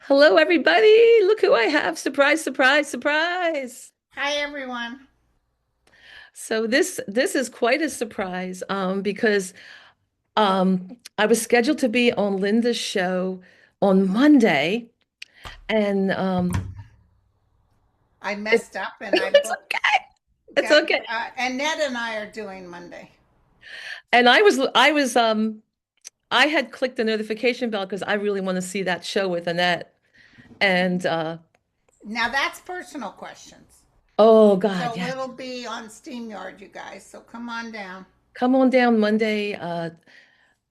Hello, everybody. Look who I have. Surprise, surprise, surprise. Hi, everyone. So this is quite a surprise because I was scheduled to be on Linda's show on Monday and I it, messed up and I it's booked. okay. It's Got, okay. Annette and I are doing Monday. And I had clicked the notification bell because I really want to see that show with Annette. And Now that's personal questions. oh God, So yes. it'll be on SteamYard, you guys. So come on down. Come on down Monday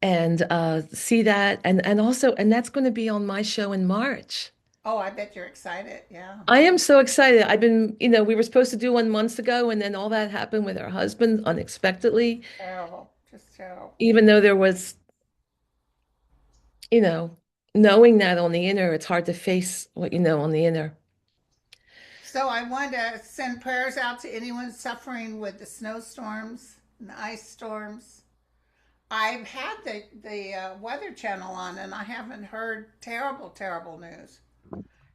and see that and also and that's going to be on my show in March. Oh, I bet you're excited. Yeah. I am so excited. We were supposed to do one months ago and then all that happened with her husband unexpectedly, Terrible. Just terrible. even though there was, you know, knowing that on the inner, it's hard to face what you know on the inner. So I want to send prayers out to anyone suffering with the snowstorms and the ice storms. I've had the Weather Channel on and I haven't heard terrible, terrible news.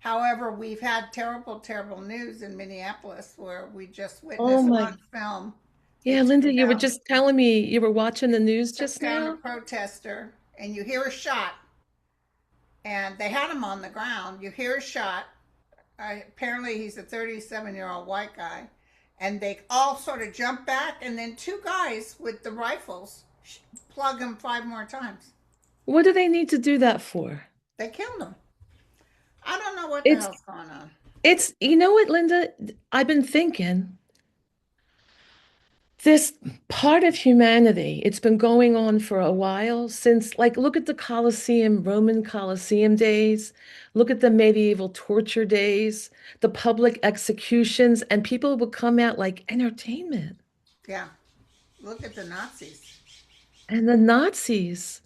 However, we've had terrible, terrible news in Minneapolis where we just Oh witnessed my. on film. They Yeah, Linda, you were down, just telling me you were watching the news took just down a now. protester, and you hear a shot, and they had him on the ground. You hear a shot. Apparently, he's a 37-year-old white guy, and they all sort of jump back, and then two guys with the rifles plug him five more times. What do they need to do that for? They killed him. I don't know what the It's hell's going on. you know what, Linda? I've been thinking. This part of humanity, it's been going on for a while since, like, look at the Colosseum, Roman Colosseum days, look at the medieval torture days, the public executions, and people would come out like entertainment. Yeah, look at the Nazis. And the Nazis.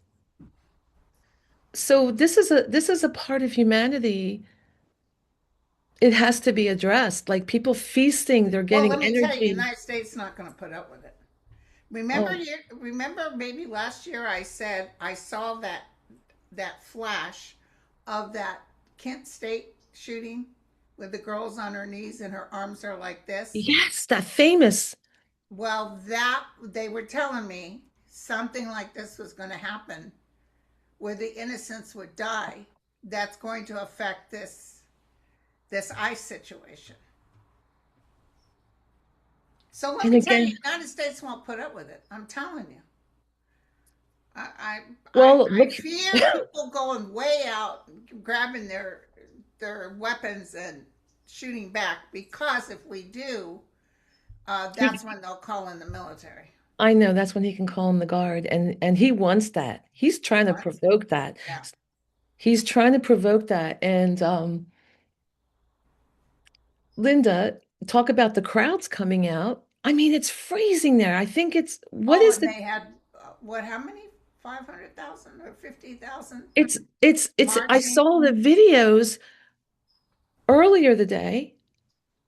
So this is a part of humanity. It has to be addressed. Like people feasting, they're Well, getting let me tell you, the energy. United States is not going to put up with it. Oh, Remember maybe last year I said I saw that flash of that Kent State shooting with the girls on her knees and her arms are like this. yes, that famous. Well, that they were telling me something like this was going to happen where the innocents would die. That's going to affect this ICE situation. So let And me tell you, again, the United States won't put up with it. I'm telling you. I, I, well, I look. fear people going way out, grabbing their weapons and shooting back because if we do, that's when they'll call in the military. I know that's when he can call in the guard and he wants that. He's He trying to wants it. provoke that. Yeah. He's trying to provoke that. And Linda, talk about the crowds coming out. I mean, it's freezing there. I think it's what Oh, is and the they had what? How many? 500,000 or 50,000 it's I marching. saw the videos earlier the day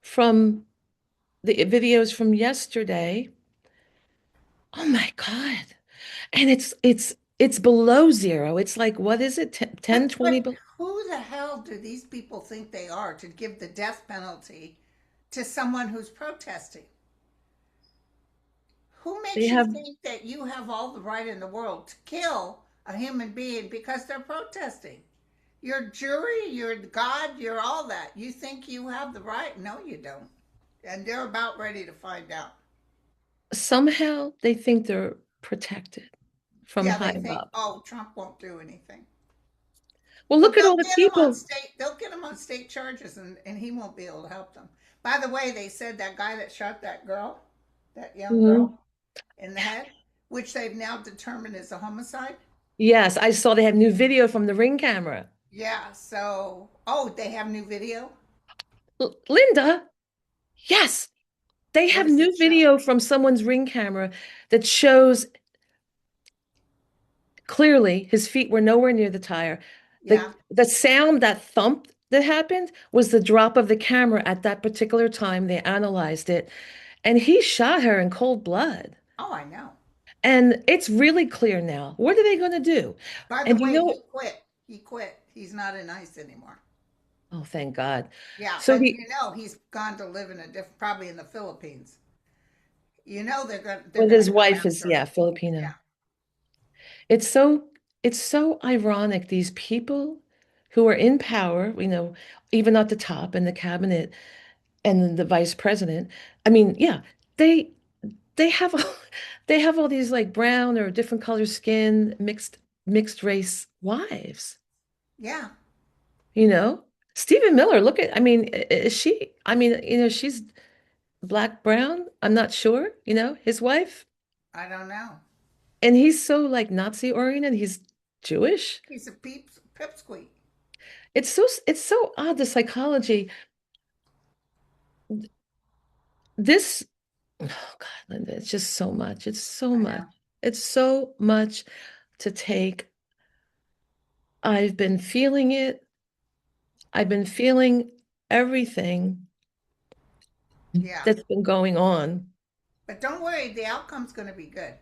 from the videos from yesterday. Oh my God. And it's below zero. It's like what is it? 10, But 20 who the hell do these people think they are to give the death penalty to someone who's protesting? Who they makes you have think that you have all the right in the world to kill a human being because they're protesting? You're jury, you're God, you're all that. You think you have the right? No, you don't. And they're about ready to find out. somehow they think they're protected from Yeah, high they think, above. oh, Trump won't do anything. Well, But look at all the people. they'll get him on state charges and he won't be able to help them. By the way, they said that guy that shot that girl, that young Mhm. girl in the head, which they've now determined is a homicide. Yes, I saw they have new video from the ring camera. Yeah, so oh, they have new video. Linda, yes, they What have does new it show? video from someone's ring camera that shows clearly his feet were nowhere near the tire. Yeah. The sound, that thump that happened was the drop of the camera at that particular time. They analyzed it, and he shot her in cold blood. Oh, I know. And it's really clear now. What are they going to do? By the And you way, know, he quit. He quit. He's not in ICE anymore. Oh, thank God. Yeah, So but he, you know he's gone to live in a different, probably in the Philippines. You know they're with gonna his come wife is, after him. yeah, Filipino. Yeah, It's so it's so ironic. These people who are in power, even at the top in the cabinet and the vice president. I mean, yeah, they they have all, they have all these like brown or different color skin, mixed race wives. yeah. You know, Stephen Miller. Look at. I mean, is she? I mean, she's black brown. I'm not sure. His wife, I don't know. and he's so like Nazi oriented. He's Jewish. He's a pipsqueak. It's so odd, the psychology. This, oh God, Linda, it's just so much. It's so I much. know. It's so much to take. I've been feeling it. I've been feeling everything Yeah, that's been going on. but don't worry, the outcome's going to be good.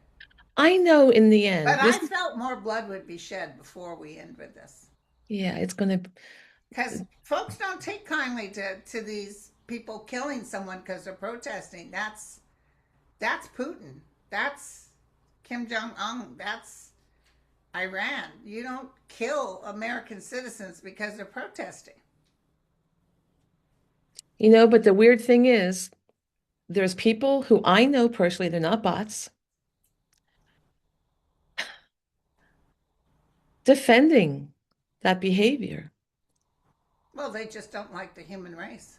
I know in the But end, I felt more blood would be shed before we end with this, yeah, it's gonna, because folks don't take kindly to these people killing someone because they're protesting. That's Putin. That's Kim Jong Un. That's Iran. You don't kill American citizens because they're protesting. but the weird thing is, there's people who I know personally, they're not bots, defending that behavior. Well, they just don't like the human race.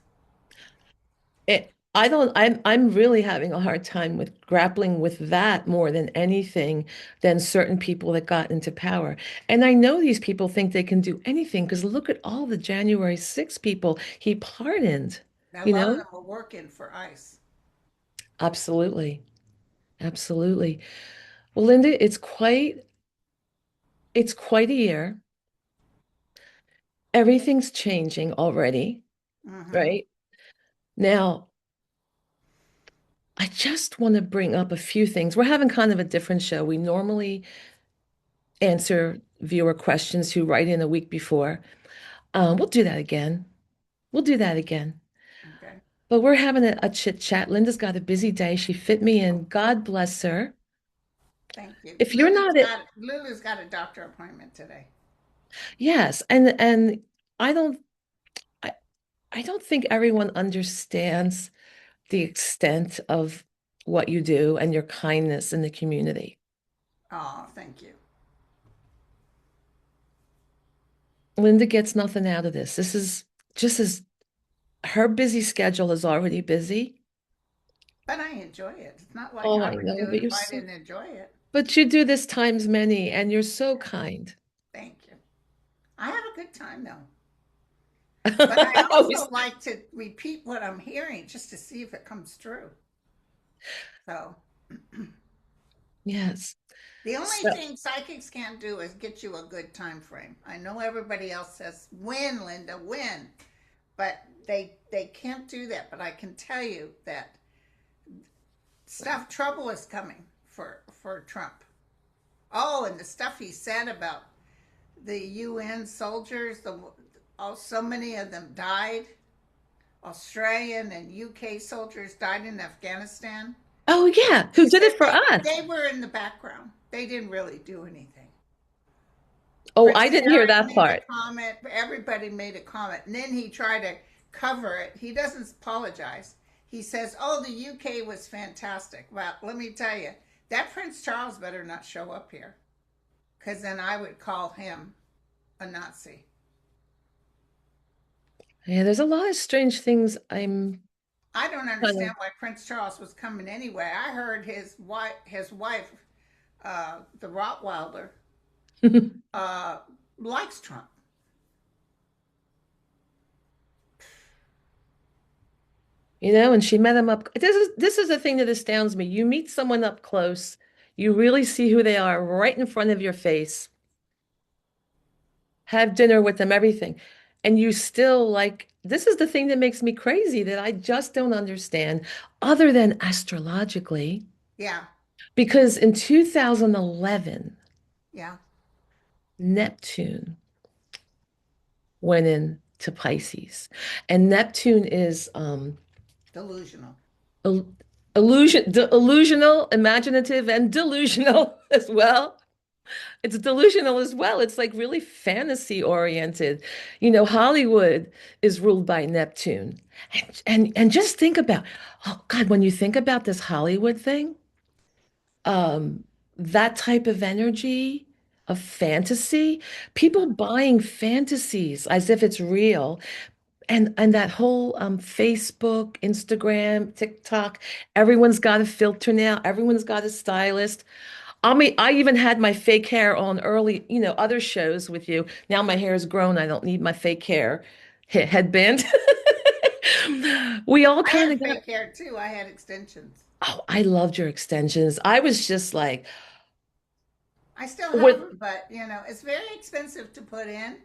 I'm really having a hard time with grappling with that more than anything than certain people that got into power. And I know these people think they can do anything because look at all the January 6 people he pardoned, A you lot of know? them were working for ICE. Absolutely. Absolutely. Well, Linda, it's quite a year. Everything's changing already, Mm-hmm. right? Now, I just want to bring up a few things. We're having kind of a different show. We normally answer viewer questions who write in a week before. We'll do that again. We'll do that again. Okay. But we're having a chit chat. Linda's got a busy day. She fit me in. God bless her. Thank you. If you're not it, Lulu's got a doctor appointment today. yes, and I don't I, I don't think everyone understands the extent of what you do and your kindness in the community. Oh, thank you. Linda gets nothing out of this. This is just as her busy schedule is already busy. But I enjoy it. It's not like Oh, I I would know, do it but if I didn't enjoy it. you do this times many, and you're so kind. Thank you. I have a good time though. But I I also always, like to repeat what I'm hearing just to see if it comes true. So yes. the only So, thing psychics can't do is get you a good time frame. I know everybody else says win, Linda, win, but they can't do that. But I can tell you that trouble is coming for Trump. Oh, and the stuff he said about the UN soldiers, so many of them died. Australian and UK soldiers died in Afghanistan. oh yeah, He who did said it for us? they were in the background. They didn't really do anything. Oh, I Prince didn't hear Harry that made a part. comment. Everybody made a comment. And then he tried to cover it. He doesn't apologize. He says, oh, the UK was fantastic. Well, let me tell you, that Prince Charles better not show up here because then I would call him a Nazi. Yeah, there's a lot of strange things I'm I don't kind understand why Prince Charles was coming anyway. I heard his wife, the Rottweiler, of, uh, likes Trump. and she met him up. This is the thing that astounds me. You meet someone up close, you really see who they are right in front of your face, have dinner with them, everything. And you still like, this is the thing that makes me crazy that I just don't understand, other than astrologically, Yeah, because in 2011, yeah. Neptune went in. to Pisces. And Neptune is Delusional. il- illusional, imaginative, and delusional as well. It's delusional as well. It's like really fantasy oriented. Hollywood is ruled by Neptune. And just think about, oh God, when you think about this Hollywood thing, um, that type of energy of fantasy, people buying fantasies as if it's real. And that whole Facebook, Instagram, TikTok, everyone's got a filter now. Everyone's got a stylist. I mean, I even had my fake hair on early, other shows with you. Now my hair is grown. I don't need my fake hair headband. We all I kind had of got, fake hair too. I had extensions. oh, I loved your extensions. I was just like, I still have what, them, but it's very expensive to put in.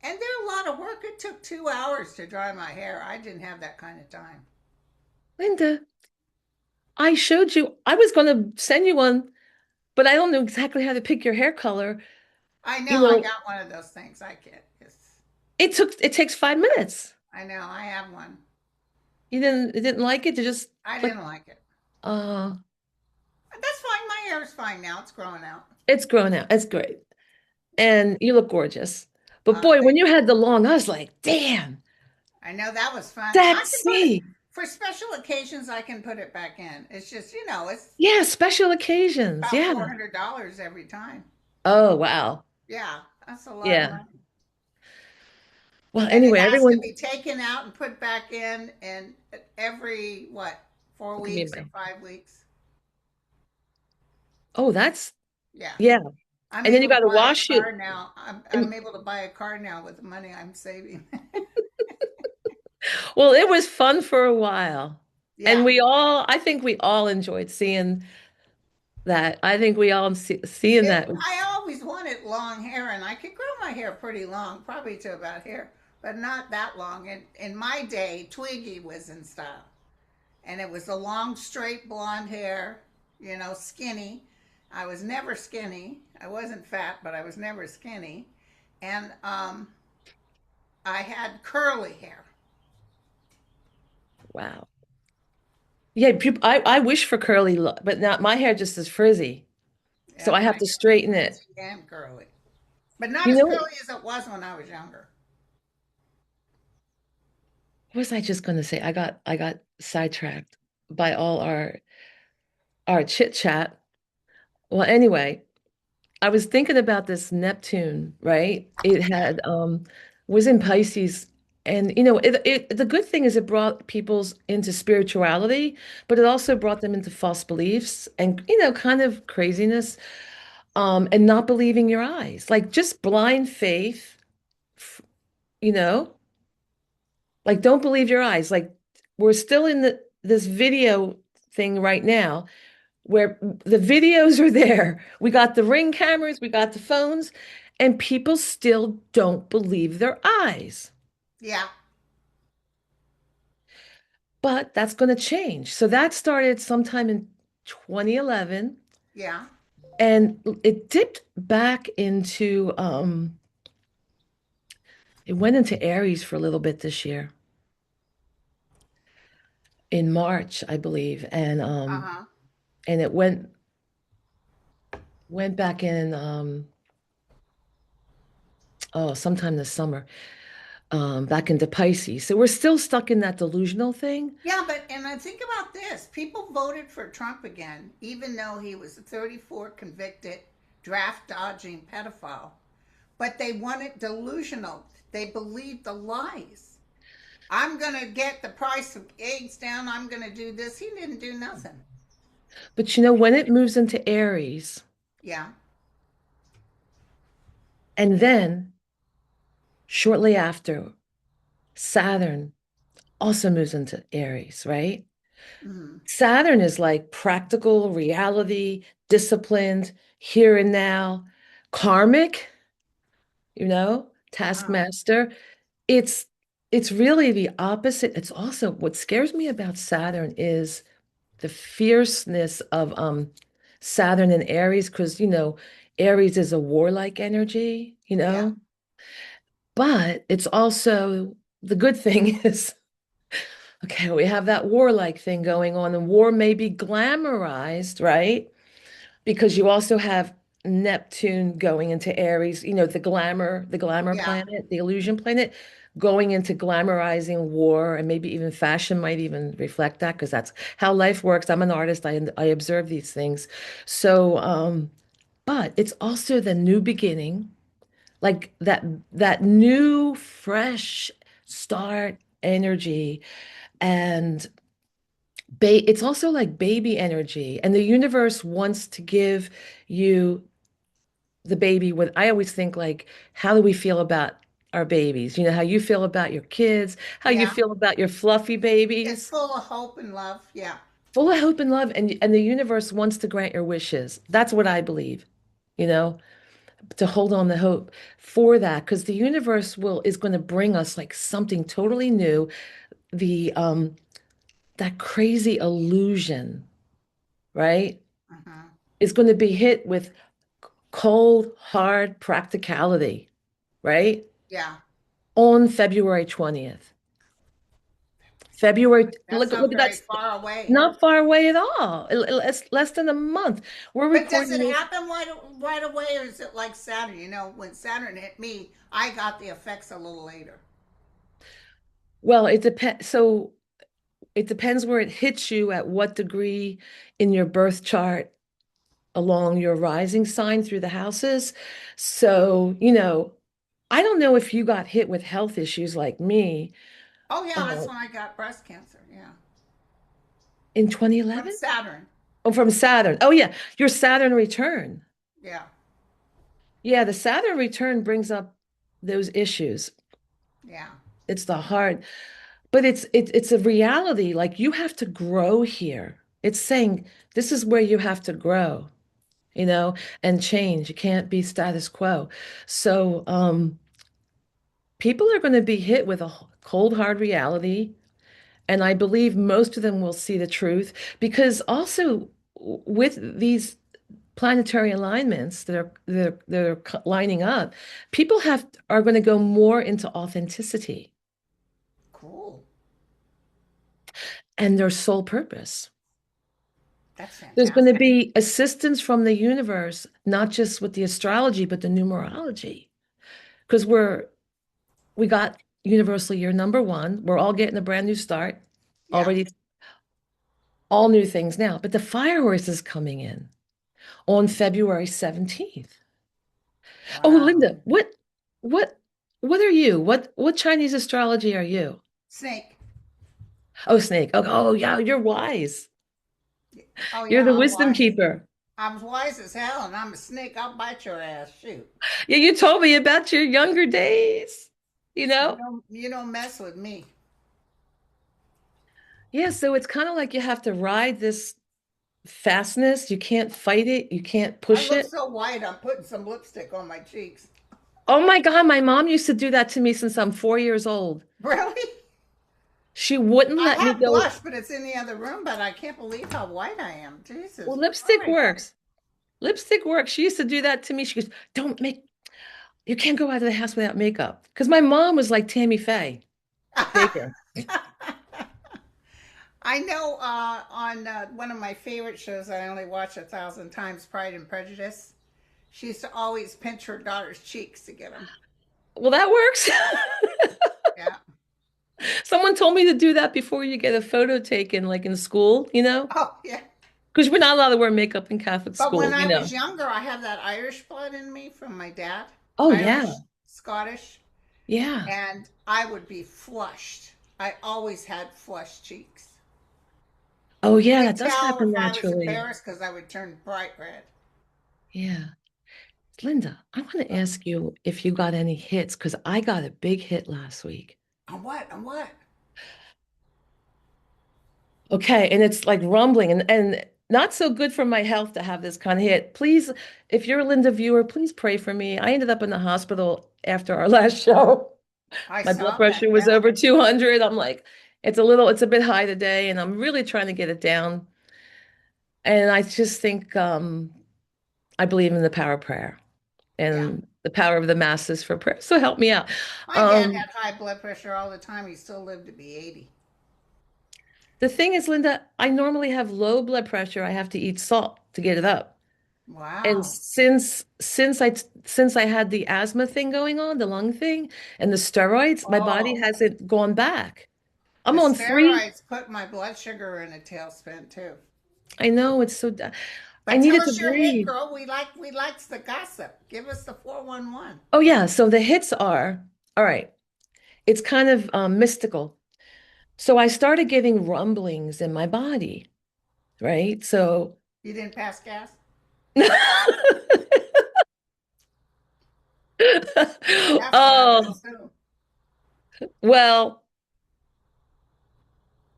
And they're a lot of work. It took 2 hours to dry my hair. I didn't have that kind of time. Linda, I showed you, I was going to send you one, but I don't know exactly how to pick your hair color. I know You I know, got one of those things. I get yes. it takes 5 minutes. I know I have one. It didn't like it to just I like, didn't like it. uh, That's fine. My hair is fine now. It's growing out. it's grown out. It's great. And you look gorgeous. But boy, when Thank you you. had the long, I was like, damn, I know that was fun. I can put it sexy. for special occasions. I can put it back in. It's just it's Yeah, special occasions. about Yeah. $400 every time. Oh, wow. Yeah, that's a lot of Yeah. money. Well, And it anyway, has to everyone, be taken out and put back in, and every what, four look at me in weeks or my, 5 weeks? oh, that's, Yeah. yeah. I'm And then you able to got to buy a wash car it. now. I'm And able to buy a car now with the money I'm saving. well, it was fun for a while. And Yeah. I think we all enjoyed seeing that. I think we all seeing that. I always wanted long hair, and I could grow my hair pretty long, probably to about here, but not that long. And in my day, Twiggy was in style, and it was a long, straight blonde hair, skinny. I was never skinny. I wasn't fat, but I was never skinny, and I had curly hair. Wow. Yeah, I wish for curly look, but not my hair just is frizzy. So Yeah, I my have to hair was straighten it. frizzy and curly, but not You as know, curly as it was when I was younger. what was I just going to say? I got sidetracked by all our chit chat. Well, anyway, I was thinking about this Neptune, right? It Yeah, had was in Pisces, and the good thing is it brought people's into spirituality, but it also brought them into false beliefs and kind of craziness, and not believing your eyes, like just blind faith, f- you know, like don't believe your eyes. Like we're still in this video thing right now where the videos are there. We got the ring cameras, we got the phones, and people still don't believe their eyes. yeah, But that's going to change. So that started sometime in 2011, yeah. and it dipped back into it went into Aries for a little bit this year in March, I believe. Uh huh. And it went back in sometime this summer, back into Pisces. So we're still stuck in that delusional thing. Yeah, and I think about this. People voted for Trump again, even though he was a 34 convicted draft dodging pedophile. But they want it delusional. They believe the lies. I'm going to get the price of eggs down. I'm going to do this. He didn't do nothing. But when it moves into Aries, Yeah. and then shortly after, Saturn also moves into Aries, right? Mm-hmm. Saturn is like practical reality, disciplined, here and now, karmic, Uh-huh. taskmaster. It's it's really the opposite. It's also what scares me about Saturn is the fierceness of Saturn and Aries, because Aries is a warlike energy, Yeah. but it's also the good thing is, okay, we have that warlike thing going on, and war may be glamorized, right? Because you also have Neptune going into Aries, the glamour Yeah, planet, the illusion planet, going into glamorizing war, and maybe even fashion might even reflect that because that's how life works. I'm an artist. I observe these things. So, but it's also the new beginning, like that new, fresh start energy, and it's also like baby energy, and the universe wants to give you the baby. What I always think, like, how do we feel about our babies? You know, how you feel about your kids, how you yeah. feel about your fluffy It's babies, full of hope and love. Yeah. full of hope and love, and the universe wants to grant your wishes. That's what I believe, you know, to hold on the hope for that, because the universe will is going to bring us like something totally new. The that crazy illusion, right, Hmm. is going to be hit with cold, hard practicality, right? Yeah. On February 20th. February, That's look not at that. very far away. Not far away at all. It's less than a month. We're But does recording it this. happen right away, or is it like Saturn? You know, when Saturn hit me, I got the effects a little later. Well, it depends. So it depends where it hits you, at what degree in your birth chart along your rising sign through the houses. So, I don't know if you got hit with health issues like me Oh yeah, uh, that's when I got breast cancer. Yeah, in from 2011. Saturn. Oh, from Saturn. Oh, yeah, your Saturn return. Yeah, Yeah, the Saturn return brings up those issues. yeah. It's the heart, but it's a reality. Like, you have to grow here. It's saying this is where you have to grow, you know, and change. You can't be status quo. So, people are going to be hit with a cold, hard reality. And I believe most of them will see the truth, because also with these planetary alignments that are lining up, people are going to go more into authenticity Cool. and their sole purpose. That's There's going to fantastic. be assistance from the universe, not just with the astrology, but the numerology. Because we got universal year number one. We're all getting a brand new start. Yeah. Already all new things now. But the fire horse is coming in on February 17th. Oh, Wow. Linda, what what are you? What Chinese astrology are you? Snake. Oh, snake. Oh, yeah, you're wise. Oh You're yeah, the I'm wisdom wise. keeper. I'm wise as hell, and I'm a snake. I'll bite your ass. Shoot. Yeah, you told me about your younger days, you You know? don't you don't mess with me. Yeah, so it's kind of like you have to ride this fastness. You can't fight it. You can't I push look it. so white. I'm putting some lipstick on my cheeks. Oh my God, my mom used to do that to me since I'm 4 years old. Really? She wouldn't I let me have go. blush, but it's in the other room. But I can't believe how white I am. Jesus Well, lipstick Christ. works. Lipstick works. She used to do that to me. She goes, "Don't make, you can't go out of the house without makeup." Because my mom was like Tammy Faye Baker. I know on one of my favorite shows I only watch 1,000 times, Pride and Prejudice, she used to always pinch her daughter's cheeks to get them. Well, that works. Yeah. Someone told me to do that before you get a photo taken, like in school, Oh, yeah. because we're not allowed to wear makeup in Catholic But school, when I was younger, I have that Irish blood in me from my dad, Oh, Irish, yeah. Scottish, Yeah. and I would be flushed. I always had flushed cheeks. Oh, You yeah, could that does tell happen if I was naturally. embarrassed because I would turn bright red. Yeah. Linda, I want to But ask you if you got any hits, because I got a big hit last week. on what? On what? Okay, and it's like rumbling, and not so good for my health to have this kind of hit. Please, if you're a Linda viewer, please pray for me. I ended up in the hospital after our last show. I My blood saw that. pressure was Yeah. over 200. I'm like, it's a bit high today, and I'm really trying to get it down. And I just think I believe in the power of prayer. Yeah. and the power of the masses for prayer. So help me out. My dad Um, had high blood pressure all the time. He still lived to be 80. the thing is, Linda, I normally have low blood pressure. I have to eat salt to get it up. And Wow. since I had the asthma thing going on, the lung thing, and the steroids, my body Oh, hasn't gone back. the I'm on three. steroids put my blood sugar in a tailspin too. I know it's I But tell needed to us your hit, breathe. girl. We likes the gossip. Give us the 411. Oh yeah, so the hits are all right. It's kind of mystical. So I started getting rumblings in my body, right? So You didn't pass gas? That's what I would oh, assume. well,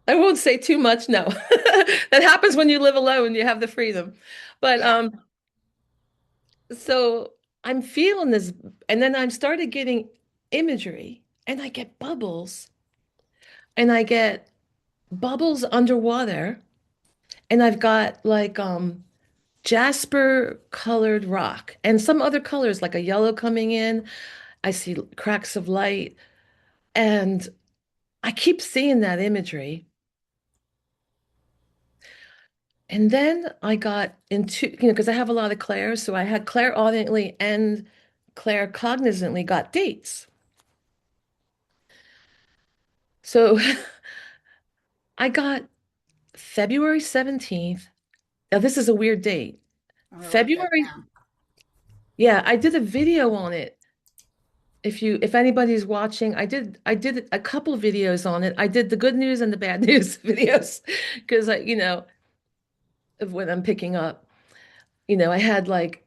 I won't say too much. No. That happens when you live alone, you have the freedom. But Yeah. so I'm feeling this, and then I started getting imagery, and I get bubbles, and I get bubbles underwater, and I've got like jasper colored rock and some other colors like a yellow coming in. I see cracks of light, and I keep seeing that imagery. And then I got into, because I have a lot of clairs, so I had clairaudient and claircognizantly got dates. So I got February 17th. Now, this is a weird date. I'm gonna write that February, down. yeah, I did a video on it. If anybody's watching, I did a couple of videos on it. I did the good news and the bad news videos because of what I'm picking up. I had like,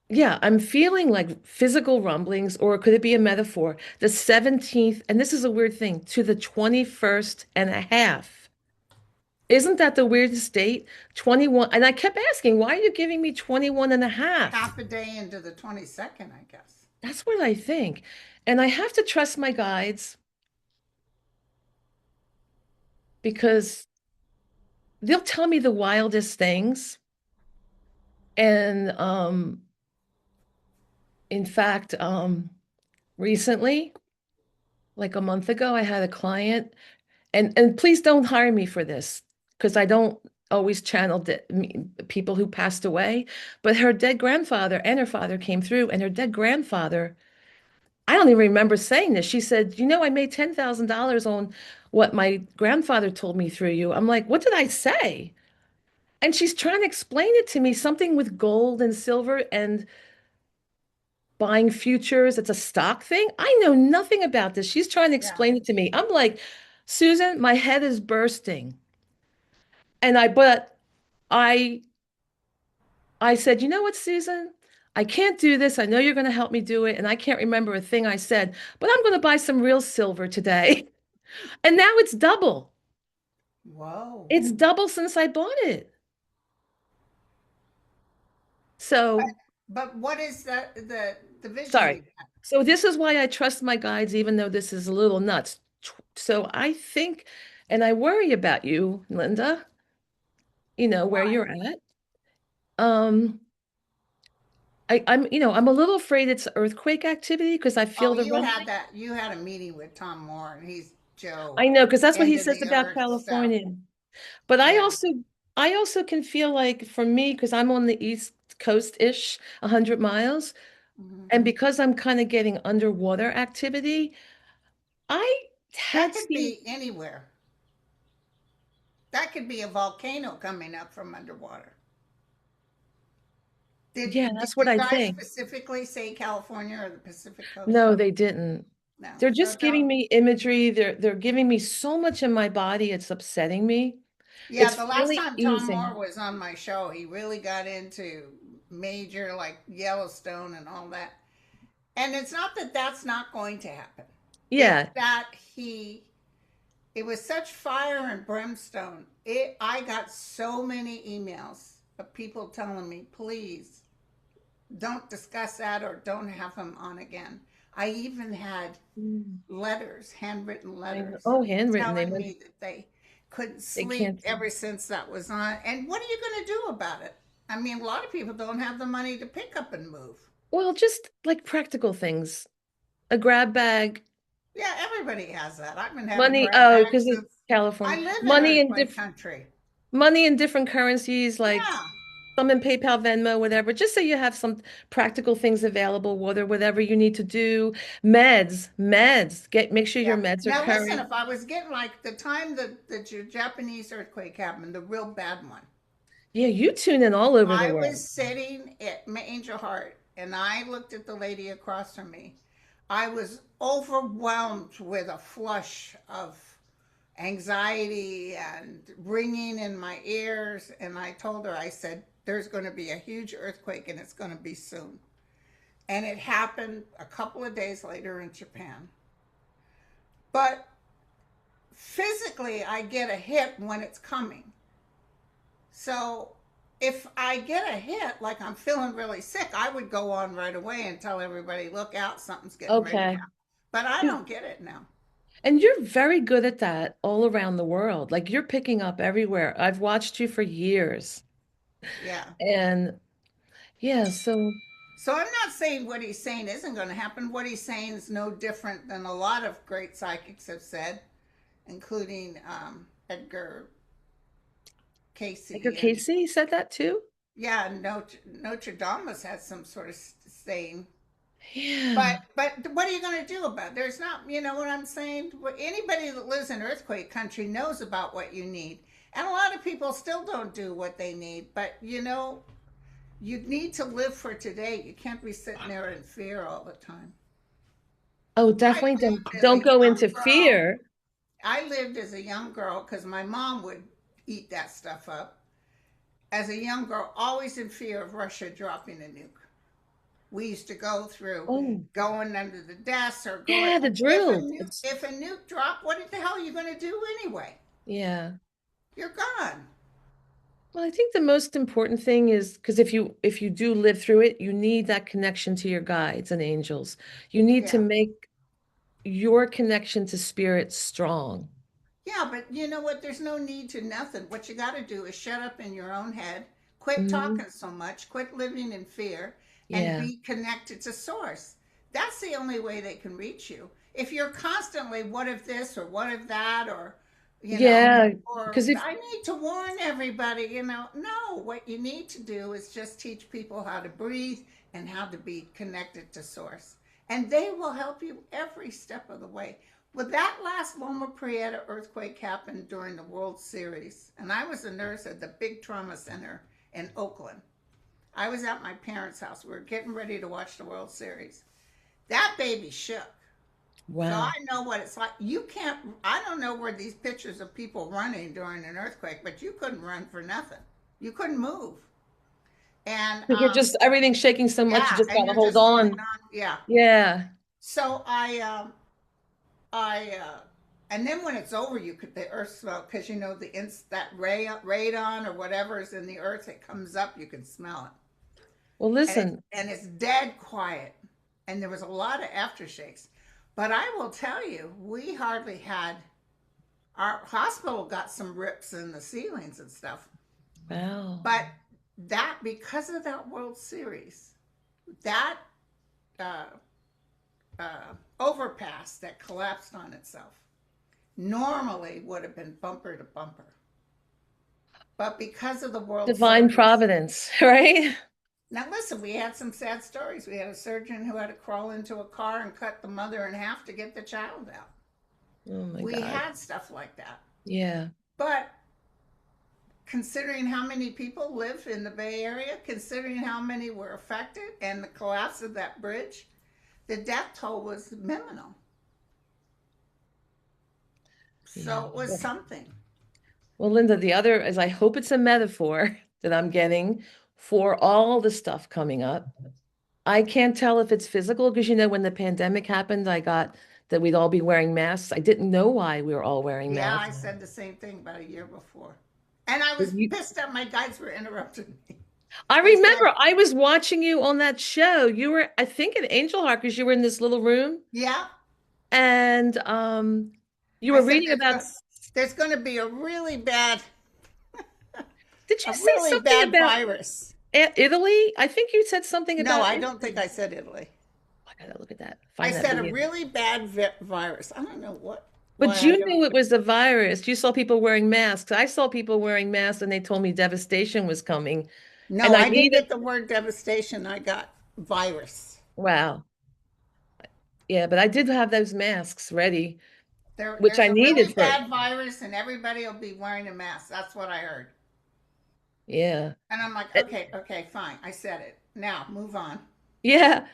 yeah, I'm feeling like physical rumblings, or could it be a metaphor? The 17th, and this is a weird thing, to the 21st and a half. Isn't that the weirdest date? 21. And I kept asking, why are you giving me 21 and a half? Half a day into the 22nd, I guess. That's what I think. And I have to trust my guides because they'll tell me the wildest things. And in fact, recently, like a month ago, I had a client, and please don't hire me for this because I don't always channel people who passed away, but her dead grandfather and her father came through, and her dead grandfather, I don't even remember saying this. She said, I made $10,000 on what my grandfather told me through you. I'm like, what did I say? And she's trying to explain it to me, something with gold and silver and buying futures. It's a stock thing. I know nothing about this. She's trying to Yeah. explain it to me. I'm like, Susan, my head is bursting. But I said, you know what, Susan? I can't do this. I know you're going to help me do it. And I can't remember a thing I said, but I'm going to buy some real silver today. And now it's double. Whoa. It's double since I bought it. But So, but what is the vision sorry. you got? So this is why I trust my guides, even though this is a little nuts. So I think, and I worry about you, Linda, where Why? you're at. Um, I'm a little afraid it's earthquake activity because I Oh, feel the rumbling. you had a meeting with Tom Moore and he's Joe. I know, because that's what he End of says the about earth stuff. California. But I Yeah. also I also can feel like for me, because I'm on the East Coast-ish, 100 miles, Mhm. and because I'm kind of getting underwater activity, I That had could seen, be anywhere. That could be a volcano coming up from underwater. yeah, Did that's you what I guys think. specifically say California or the Pacific Coast? No, they didn't. No. They're So just giving don't. me imagery. They're giving me so much in my body, it's upsetting me. Yeah, It's the last really time Tom Moore easing. was on my show, he really got into major like Yellowstone and all that. And it's not that that's not going to happen. It's Yeah. that it was such fire and brimstone. I got so many emails of people telling me, please don't discuss that or don't have him on again. I even had Mm, letters, handwritten I know. letters, Oh, handwritten. telling me that they couldn't They sleep can't. ever since that was on. And what are you going to do about it? I mean, a lot of people don't have the money to pick up and move. Well, just like practical things. A grab bag, Yeah, everybody has that. I've been having money. grab Oh, bags because it's since I California. live in earthquake country. Money in different currencies, like Yeah, some in PayPal, Venmo, whatever, just so you have some practical things available, whatever you need to do. Meds. Make sure your yeah. meds are Now listen, current. if I was getting like the time that the Japanese earthquake happened, the real bad one, Yeah, you tune in all over the I world. was sitting at Angel Heart and I looked at the lady across from me. I was overwhelmed with a flush of anxiety and ringing in my ears. And I told her, I said, there's going to be a huge earthquake and it's going to be soon. And it happened a couple of days later in Japan. But physically, I get a hit when it's coming. So if I get a hit, like I'm feeling really sick, I would go on right away and tell everybody, look out, something's getting ready to Okay. happen. But I don't get it now. And you're very good at that all around the world. Like you're picking up everywhere. I've watched you for years. Yeah. And yeah, so So I'm not saying what he's saying isn't going to happen. What he's saying is no different than a lot of great psychics have said, including Edgar Edgar Casey and Casey said that too? yeah, Notre Dame has some sort of saying. Yeah. But what are you going to do about it? There's not, you know what I'm saying? Anybody that lives in earthquake country knows about what you need. And a lot of people still don't do what they need. But you need to live for today. You can't be sitting there in fear all the time. Oh, I definitely lived as a don't go young into girl. fear. I lived as a young girl because my mom would eat that stuff up. As a young girl, always in fear of Russia dropping a nuke. We used to go through Oh, going under the desk or going. yeah, the drill. It's If a nuke dropped, what the hell are you going to do anyway? yeah. You're gone. Well, I think the most important thing is because if you do live through it, you need that connection to your guides and angels. You need to Yeah. make your connection to spirit strong. Yeah, but you know what? There's no need to nothing. What you got to do is shut up in your own head, quit Hmm. talking so much, quit living in fear, and Yeah. be connected to Source. That's the only way they can reach you. If you're constantly, what if this or what if that, Yeah. or Because if I need to warn everybody, no, what you need to do is just teach people how to breathe and how to be connected to Source. And they will help you every step of the way. Well, that last Loma Prieta earthquake happened during the World Series, and I was a nurse at the big trauma center in Oakland. I was at my parents' house. We were getting ready to watch the World Series. That baby shook. So I wow. know what it's like. You can't, I don't know where these pictures of people running during an earthquake, but you couldn't run for nothing. You couldn't move. And You're just everything's shaking so much, you yeah, just and gotta you're hold just holding on. on. Yeah. Yeah. So I and then when it's over, you could the earth smell because the that radon or whatever is in the earth, it comes up. You can smell Well, it, and listen, it's dead quiet. And there was a lot of aftershakes, but I will tell you, we hardly had. Our hospital got some rips in the ceilings and stuff, wow. but that because of that World Series, that uh, overpass that collapsed on itself normally would have been bumper to bumper. But because of the World Divine Series, providence, right? now listen, we had some sad stories. We had a surgeon who had to crawl into a car and cut the mother in half to get the child out. Oh my We God. had stuff like that. Yeah. But considering how many people live in the Bay Area, considering how many were affected and the collapse of that bridge, the death toll was minimal. Yeah. So it was something. Well, Linda, the other is I hope it's a metaphor that I'm getting for all the stuff coming up. I can't tell if it's physical because when the pandemic happened, I got that we'd all be wearing masks. I didn't know why we were all wearing Yeah, masks. I said the same thing about a year before. And I But was pissed that my guides were interrupting me. I They said, remember I was watching you on that show. You were, I think, at Angel Heart because you were in this little room yeah. and you I were said, reading about, there's going to be a did you a say really something bad about virus. Italy? I think you said something No, about I don't think Italy. I said Italy. I gotta look at that. I Find that said a video. really bad virus. I don't know why But I you don't. knew it was a virus. You saw people wearing masks. I saw people wearing masks and they told me devastation was coming. And No, I I didn't needed, get the word devastation. I got virus. wow. Yeah, but I did have those masks ready, which There's I a needed really for, bad virus, and everybody will be wearing a mask. That's what I heard. yeah. And I'm like, Eh, okay, okay, fine. I said it. Now move on. Yeah.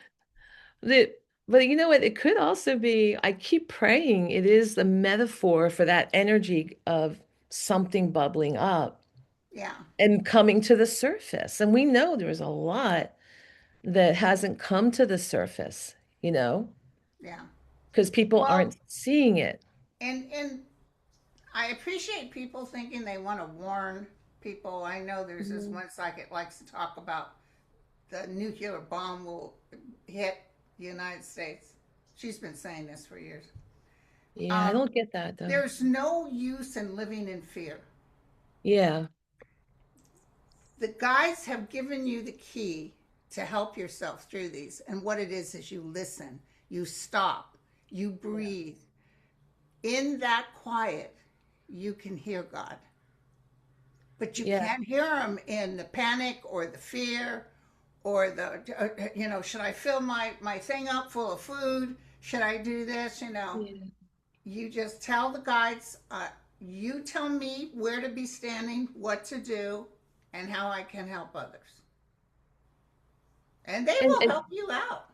The, but you know what? It could also be, I keep praying it is the metaphor for that energy of something bubbling up Yeah, and coming to the surface. And we know there's a lot that hasn't come to the surface, you know, yeah. because people Well, aren't seeing it. and I appreciate people thinking they want to warn people. I know there's this Mhm. one psychic likes to talk about the nuclear bomb will hit the United States. She's been saying this for years. Yeah, I Um, don't get that though. there's no use in living in fear. Yeah. The guides have given you the key to help yourself through these. And what it is you listen, you stop, you Yeah. breathe. In that quiet, you can hear God. But you Yeah. can't hear him in the panic or the fear or should I fill my thing up full of food? Should I do this? Yeah. You just tell the guides, you tell me where to be standing, what to do, and how I can help others. And they will And help you out.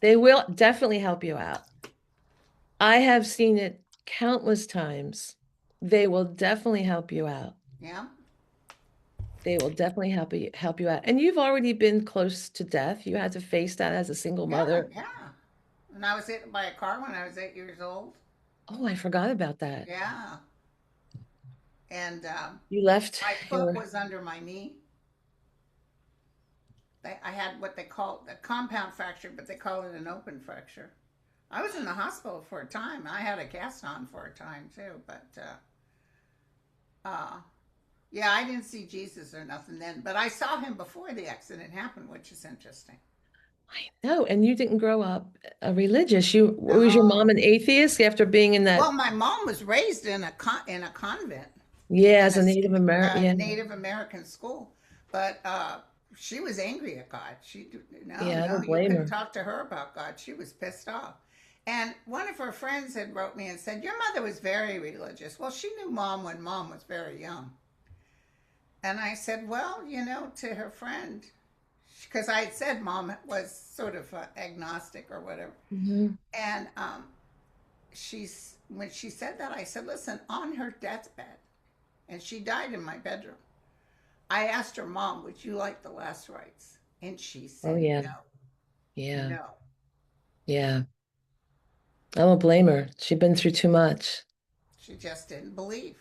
they will definitely help you out. I have seen it countless times. They will definitely help you out. Yeah. They will definitely help you out. And you've already been close to death. You had to face that as a single Yeah. mother. Yeah. And I was hit by a car when I was 8 years old. Oh, I forgot about that. Yeah. And You left my foot your, was under my knee. I had what they call a compound fracture, but they call it an open fracture. I was in the hospital for a time. I had a cast on for a time too, but uh, yeah, I didn't see Jesus or nothing then, but I saw him before the accident happened, which is interesting. I know, and you didn't grow up religious. Was your mom No, an atheist after being in well, that? my mom was raised in a convent Yeah, in as a Native American. a Yeah, Native American school, but she was angry at God. No, yeah, I no, don't you blame couldn't her. talk to her about God. She was pissed off. And one of her friends had wrote me and said, "Your mother was very religious." Well, she knew mom when mom was very young. And I said, "Well, to her friend, because I had said mom was sort of agnostic or whatever." Hmm. And when she said that, I said, "Listen, on her deathbed, and she died in my bedroom. I asked her mom, would you like the last rites? And she Oh said, yeah, no, yeah, no. yeah. I don't blame her. She'd been through too much. She just didn't believe.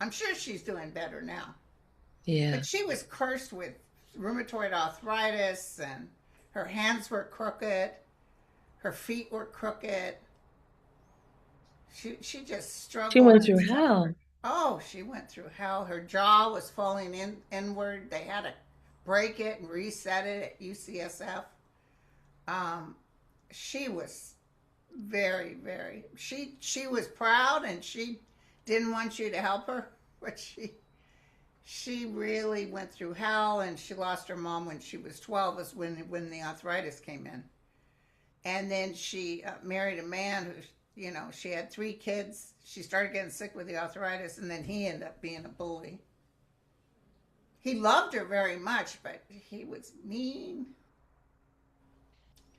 I'm sure she's doing better now. But Yeah. she was cursed with rheumatoid arthritis, and her hands were crooked, her feet were crooked. She just She struggled went and through suffered. hell. Oh, she went through hell. Her jaw was falling inward. They had to break it and reset it at UCSF. Um, she was she was proud, and she didn't want you to help her, but she really went through hell, and she lost her mom when she was 12 is when the arthritis came in. And then she married a man who, she had 3 kids. She started getting sick with the arthritis, and then he ended up being a bully. He loved her very much, but he was mean.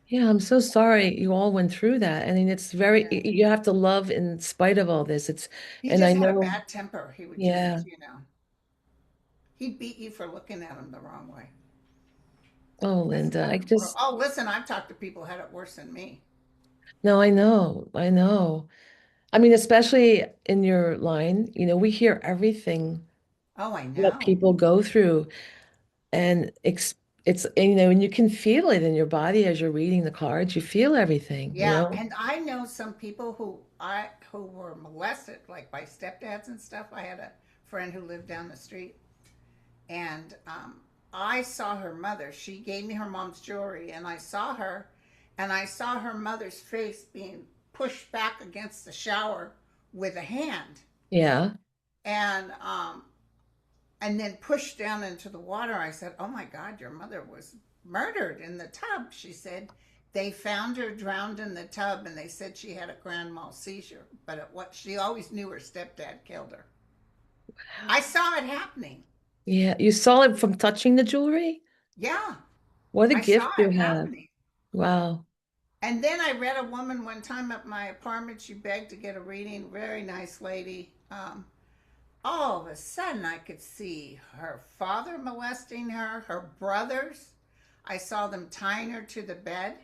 Yeah, I'm so sorry you all went through that. I mean, it's very, Yeah. you have to love in spite of all this. He And I just had a know, bad temper. He would yeah. he'd beat you for looking at him the wrong way. Oh, That's Linda, kind I of brutal. just, Oh, listen, I've talked to people who had it worse than me. no, I know, I know. I mean, especially in your line, we hear everything Oh, I what know. people go through. And and you can feel it in your body as you're reading the cards. You feel everything, you Yeah, know? and I know some people who were molested, like by stepdads and stuff. I had a friend who lived down the street, and I saw her mother. She gave me her mom's jewelry, and I saw her, and I saw her mother's face being pushed back against the shower with a hand, Yeah. and and then pushed down into the water. I said, "Oh my God, your mother was murdered in the tub." She said they found her drowned in the tub, and they said she had a grand mal seizure. But what she always knew her stepdad killed her. I saw it happening. Yeah. You saw it from touching the jewelry? Yeah, What a I saw gift you it have. happening. Wow. And then I read a woman one time at my apartment. She begged to get a reading. Very nice lady. All of a sudden, I could see her father molesting her, her brothers. I saw them tying her to the bed.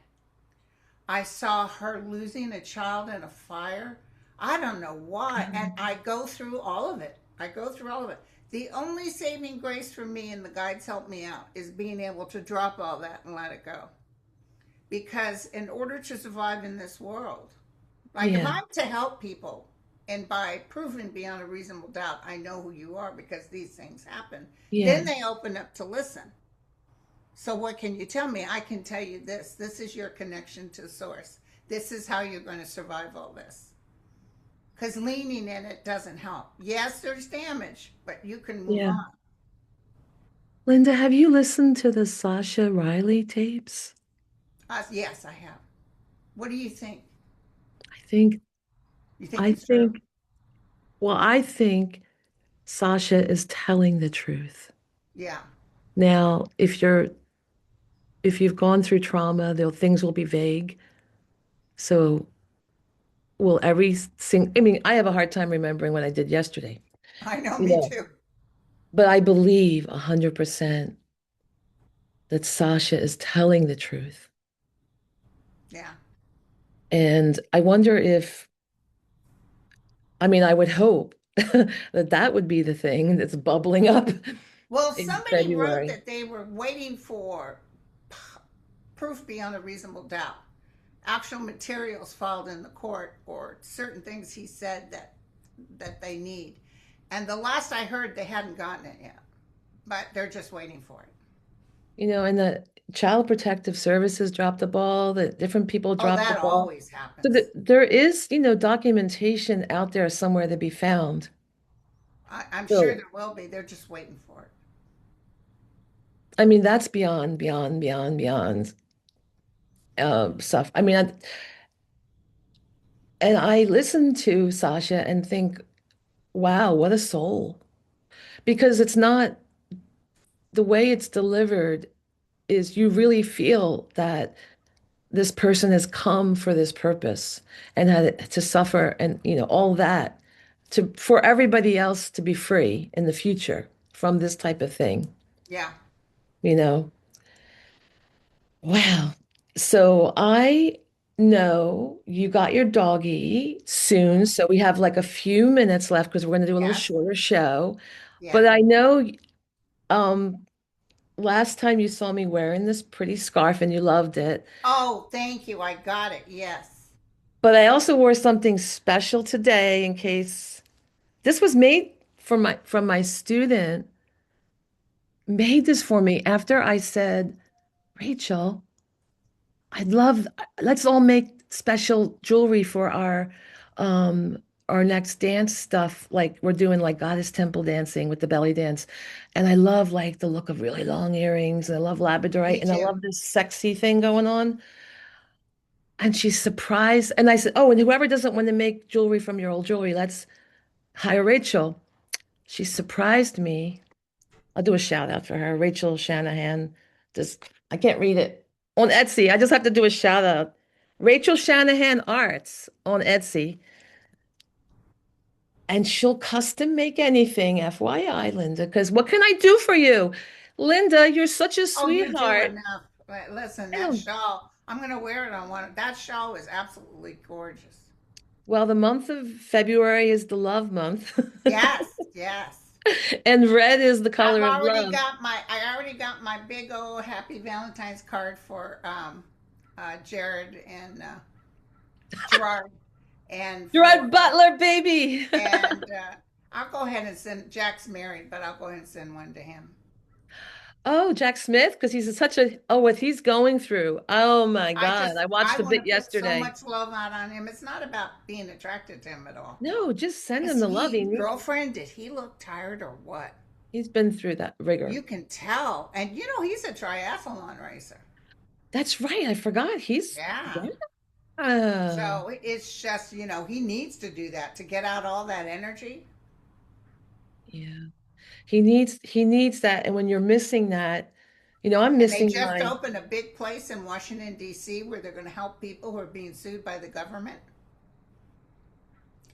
I saw her losing a child in a fire. I don't know why. And I go through all of it. I go through all of it. The only saving grace for me, and the guides help me out, is being able to drop all that and let it go. Because in order to survive in this world, like if Yeah. I'm to help people, and by proving beyond a reasonable doubt, I know who you are because these things happen, then Yeah. they open up to listen. So, what can you tell me? I can tell you this. This is your connection to source. This is how you're going to survive all this. Because leaning in it doesn't help. Yes, there's damage, but you can move Yeah. on. Linda, have you listened to the Sasha Riley tapes? Yes, I have. What do you think? I think, You think I it's true? think, I think Sasha is telling the truth. Yeah, Now, if you've gone through trauma, things will be vague. So will I mean, I have a hard time remembering what I did yesterday, I know, you me know, too. but I believe 100% that Sasha is telling the truth. Yeah. And I wonder if, I mean, I would hope that that would be the thing that's bubbling up Well, in somebody wrote February. that they were waiting for proof beyond a reasonable doubt. Actual materials filed in the court or certain things he said that they need. And the last I heard, they hadn't gotten it yet, but they're just waiting for it. And the Child Protective Services dropped the ball, that different people Oh, dropped the that ball. always So happens. there is, documentation out there somewhere to be found. I'm sure So, there will be. They're just waiting for it. I mean, that's beyond stuff. I mean, and I listen to Sasha and think, wow, what a soul. Because it's not the way it's delivered is you really feel that this person has come for this purpose and had to suffer and all that to for everybody else to be free in the future from this type of thing, Yeah. you know. Wow. So I know you got your doggy soon, Mhm. so we have like a few minutes left because we're going to do a little Yes. shorter show. Yeah. But I know um last time you saw me wearing this pretty scarf and you loved it. Oh, thank you. I got it. Yes. But I also wore something special today in case this was made for my student made this for me after I said, Rachel, I'd love let's all make special jewelry for um our next dance stuff. Like we're doing like goddess temple dancing with the belly dance. And I love like the look of really long earrings and I love labradorite Me and I too. love this sexy thing going on. And she's surprised. And I said, oh, and whoever doesn't want to make jewelry from your old jewelry, let's hire Rachel. She surprised me. I'll do a shout out for her. Rachel Shanahan. Just I can't read it. On Etsy. I just have to do a shout out. Rachel Shanahan Arts on Etsy. And she'll custom make anything, FYI, Linda, because what can I do for you? Linda, you're such a Oh, you do sweetheart. enough. Listen, I that don't, shawl, I'm going to wear it on one. That shawl is absolutely gorgeous. well, the month of February is the love month, Yes, yes. and red is the color of love. I already got my big old happy Valentine's card for Jared and Gerard and Gerard for Butler, baby. and I'll go ahead and send Jack's married, but I'll go ahead and send one to him. Oh, Jack Smith, because he's such a, oh, what he's going through. Oh my God. I I watched a want bit to put so yesterday. much love out on him. It's not about being attracted to him at all. No, just send him Is the love. he, girlfriend, did he look tired or what? He's been through that rigor. You can tell. And you know, he's a triathlon racer. That's right. I forgot. Yeah. Yeah. So it's just, you know, he needs to do that to get out all that energy. Yeah. He needs that. And when you're missing that, I'm And they missing just my opened a big place in Washington, D.C., where they're going to help people who are being sued by the government,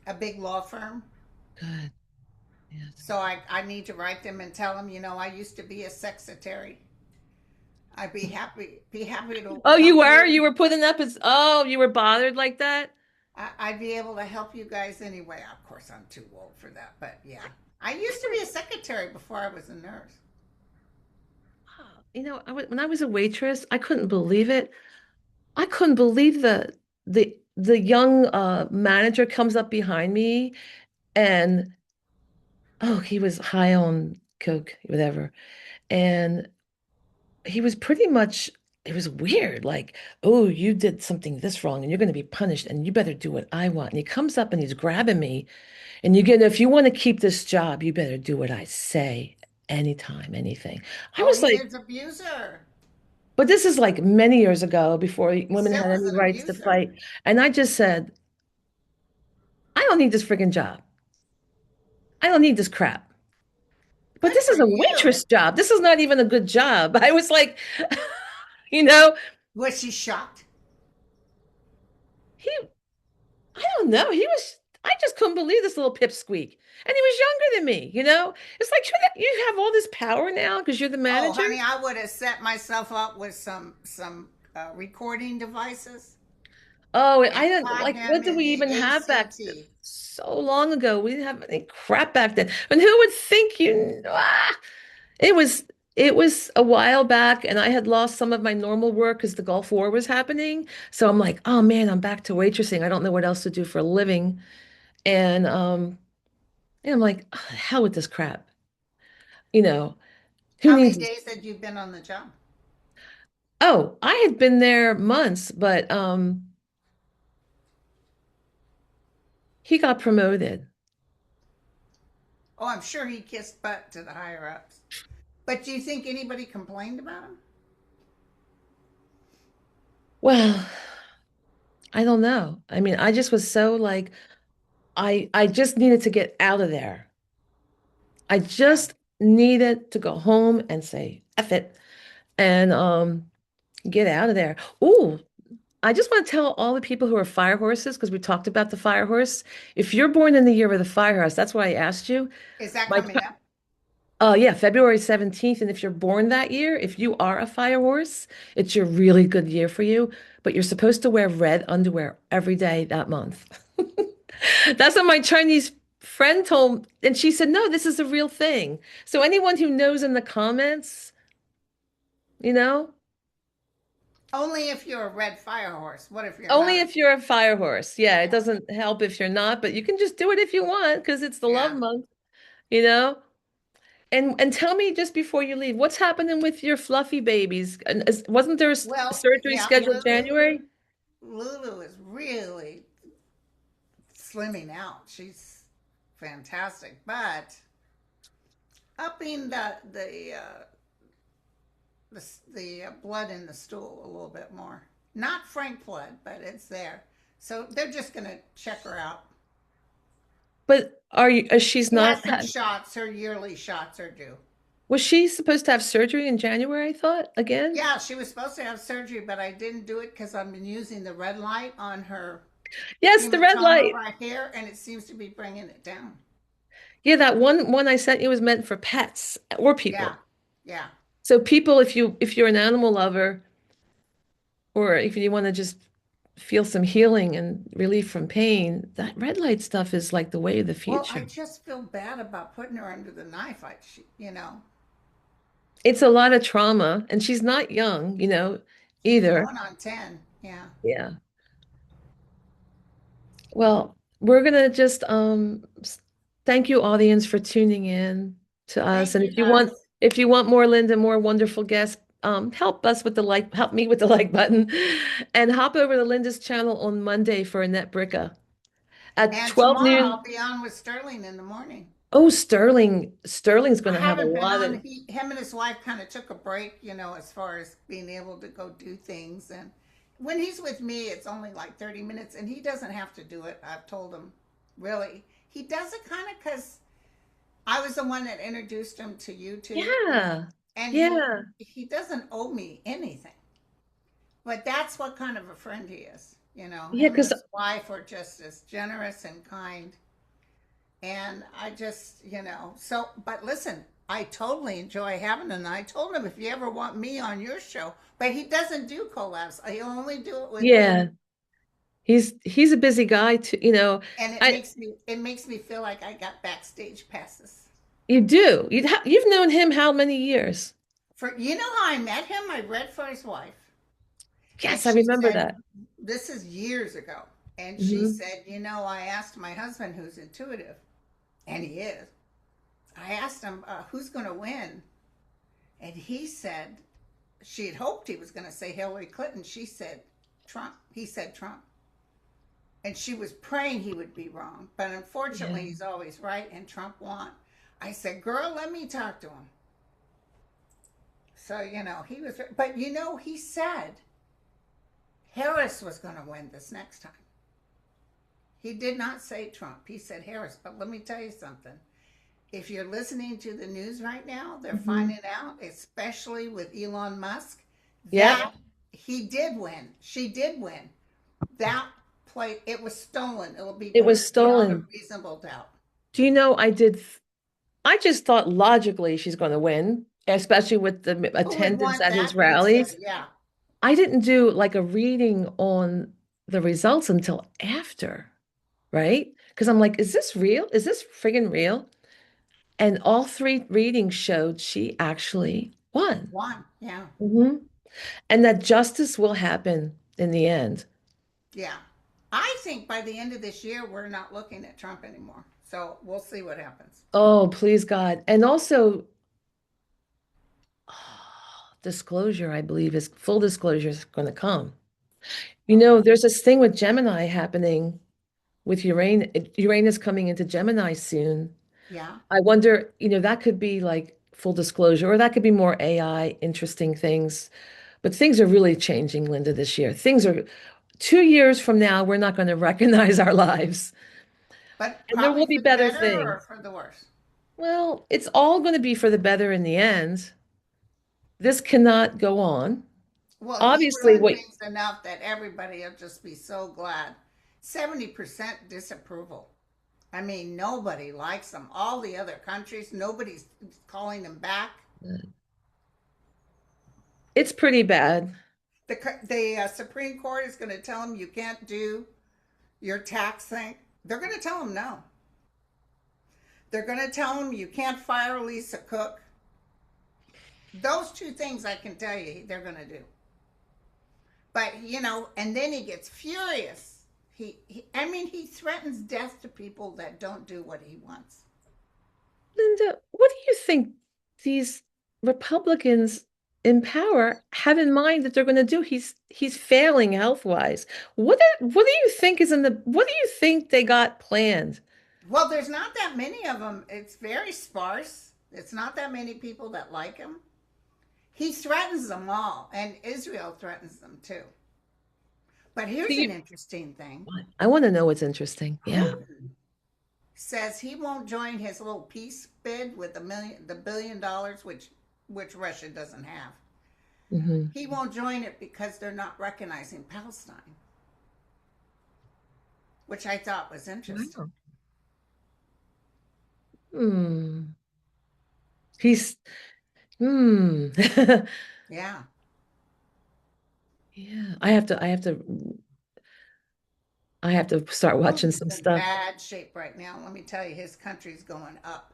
a big law firm. good. Yes. So I need to write them and tell them, you know, I used to be a secretary. I'd be happy to Oh, you help were? you. You were putting up as, oh, you were bothered like that? I'd be able to help you guys anyway. Of course, I'm too old for that, but yeah. I used to be a secretary before I was a nurse. Wow. When I was a waitress, I couldn't believe it. I couldn't believe the young manager comes up behind me and oh, he was high on coke, whatever. And he was pretty much, it was weird, like, oh, you did something this wrong and you're going to be punished and you better do what I want. And he comes up and he's grabbing me and if you want to keep this job, you better do what I say anytime, anything. I Oh, was he like, is an abuser. but this is like many years ago before He women still had is any an rights to abuser. fight. And I just said, I don't need this freaking job. I don't need this crap. But Good this for is a you. waitress job. This is not even a good job. I was like, you know, Was she shocked? he, I don't know. I just couldn't believe this little pipsqueak. And he was younger than me. It's like, you have all this power now because you're the Oh, manager. honey, I would have set myself up with some recording devices Oh, and I don't caught like, him what do in we the even have back then? ACT. So long ago. We didn't have any crap back then. And who would think it was it was a while back and I had lost some of my normal work because the Gulf War was happening. So I'm like, oh man, I'm back to waitressing. I don't know what else to do for a living. And I'm like, oh, hell with this crap. You know, who How many needs days had you been on the job? Oh, I had been there months, but he got promoted. Oh, I'm sure he kissed butt to the higher ups. But do you think anybody complained about him? Well, I don't know. I mean, I just was so like I just needed to get out of there. I Yeah. just needed to go home and say F it and get out of there. Ooh, I just want to tell all the people who are fire horses, because we talked about the fire horse. If you're born in the year of the fire horse, that's why I asked you. Is that My coming up? Yeah, February 17th. And if you're born that year, if you are a fire horse, it's your really good year for you. But you're supposed to wear red underwear every day that month. That's what my Chinese friend told, and she said, no, this is a real thing. So anyone who knows in the comments, you know, Only if you're a red fire horse. What if you're only not? if you're a fire horse. Yeah, it doesn't help if you're not, but you can just do it if you want because it's the love Yeah. month, you know? And tell me just before you leave, what's happening with your fluffy babies? And wasn't there a Well, surgery yeah, scheduled January? Lulu is really slimming out. She's fantastic, but upping the blood in the stool a little bit more. Not frank blood, but it's there. So they're just going to check her out. But she's She has not some had, shots. Her yearly shots are due. was she supposed to have surgery in January, I thought, again? Yeah, she was supposed to have surgery, but I didn't do it because I've been using the red light on her Yes, the red hematoma light. right here, and it seems to be bringing it down. Yeah, that one I sent you was meant for pets or Yeah, people. yeah. So people, if you're an animal lover or if you want to just feel some healing and relief from pain, that red light stuff is like the way of the Well, I future. just feel bad about putting her under the knife. You know, It's a lot of trauma, and she's not young, she's either. going on 10. Yeah. Yeah. Well, we're gonna just thank you, audience, for tuning in to us. Thank And you if you want guys. If you want more Linda, more wonderful guests, help me with the like button, and hop over to Linda's channel on Monday for Annette Bricka at And 12 tomorrow noon. I'll be on with Sterling in the morning. Oh, Sterling. Sterling's going I to have a haven't been lot on. of, Him and his wife kind of took a break, as far as being able to go do things. And when he's with me, it's only like 30 minutes, and he doesn't have to do it. I've told him, really. He does it kind of because I was the one that introduced him to YouTube, yeah, and yeah, he doesn't owe me anything. But that's what kind of a friend he is. yeah, Him and because his wife are just as generous and kind. And I just, so, but listen, I totally enjoy having him. And I told him if you ever want me on your show, but he doesn't do collabs. He'll only do it with you. yeah, he's a busy guy too, And it I makes me it makes me feel like I got backstage passes. you do. You've known him how many years? How I met him? I read for his wife. And Yes, I she remember said, that. this is years ago. And she Hmm. said, I asked my husband, who's intuitive, and he is. I asked him, who's going to win? And he said, she had hoped he was going to say Hillary Clinton. She said Trump. He said Trump. And she was praying he would be wrong. But Yeah, unfortunately, he's always right, and Trump won. I said, girl, let me talk to him. So, he was, but he said Harris was going to win this next time. He did not say Trump. He said Harris. But let me tell you something. If you're listening to the news right now, they're hmm, finding out, especially with Elon Musk, yep, that he did win. She did win. That play, it was stolen. It'll be it was proved beyond a stolen. reasonable doubt. Do you know I just thought logically she's going to win, especially with the Who would attendance want at his that being said? rallies. Yeah. I didn't do like a reading on the results until after, right? Because I'm like, is this real? Is this friggin' real? And all three readings showed she actually won. One. Yeah. Hmm. And that justice will happen in the end. Yeah. I think by the end of this year, we're not looking at Trump anymore. So we'll see what happens. Oh, please God. And also, disclosure, I believe, is full disclosure is going to come. Okay. There's this thing with Gemini happening with Uranus coming into Gemini soon. Yeah. I wonder, that could be like full disclosure, or that could be more AI, interesting things. But things are really changing, Linda, this year. Things are 2 years from now, we're not going to recognize our lives. But And there probably will be for the better better or things. for the worse. Well, it's all going to be for the better in the end. This cannot go on. Well, he Obviously, ruined what things enough that everybody will just be so glad. 70% disapproval. I mean, nobody likes them. All the other countries, nobody's calling them back. it's pretty bad. The Supreme Court is going to tell them you can't do your tax thing. They're going to tell them no. They're going to tell them you can't fire Lisa Cook. Those two things I can tell you they're going to do. But, and then he gets furious. I mean, he threatens death to people that don't do what he wants. Linda, what do you think these Republicans in power have in mind that they're going to do? He's failing health-wise. What do you think what do you think they got planned? Well, there's not that many of them. It's very sparse. It's not that many people that like him. He threatens them all, and Israel threatens them too. But Do here's you an interesting thing. I want to know what's interesting. Yeah. Putin says he won't join his little peace bid with the $1 billion, which Russia doesn't have. Hmm. He won't join it because they're not recognizing Palestine, which I thought was interesting. Wow. Hmm. He's hmm. Yeah. Yeah. I have to start watching Putin's some in stuff. bad shape right now. Let me tell you, his country's going up.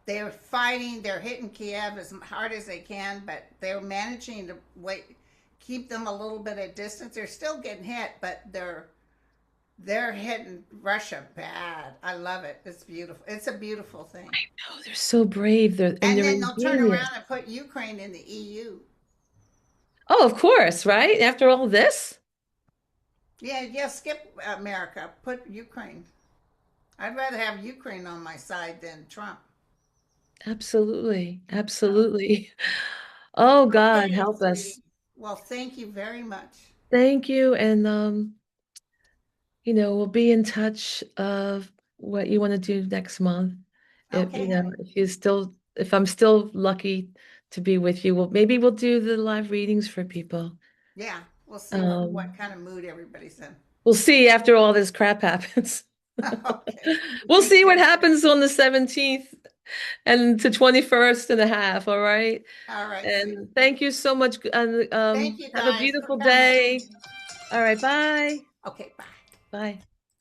They're fighting, they're hitting Kiev as hard as they can, but they're managing to keep them a little bit at distance. They're still getting hit, but They're hitting Russia bad. I love it. It's beautiful. It's a beautiful thing. Oh, they're so brave. And And they're then they'll turn ingenious. around and put Ukraine in the EU. Oh, of course, right? After all this? Yeah, yeah, skip America. Put Ukraine. I'd rather have Ukraine on my side than Trump. Absolutely. Oh, Absolutely. Oh God, okay, help us. sweetie. Well, thank you very much. Thank you. And we'll be in touch of what you want to do next month. If Okay, honey. if I'm still lucky to be with you, well, maybe we'll do the live readings for people. Yeah, we'll see what Um, kind of mood everybody's in. we'll see after all this crap happens. Okay, We'll see what appreciate it. happens on the 17th and to 21st and a half, all right? All right, sweetie. And thank you so much. And Thank you have a guys for beautiful coming. day. All right, bye. Okay, bye. Bye.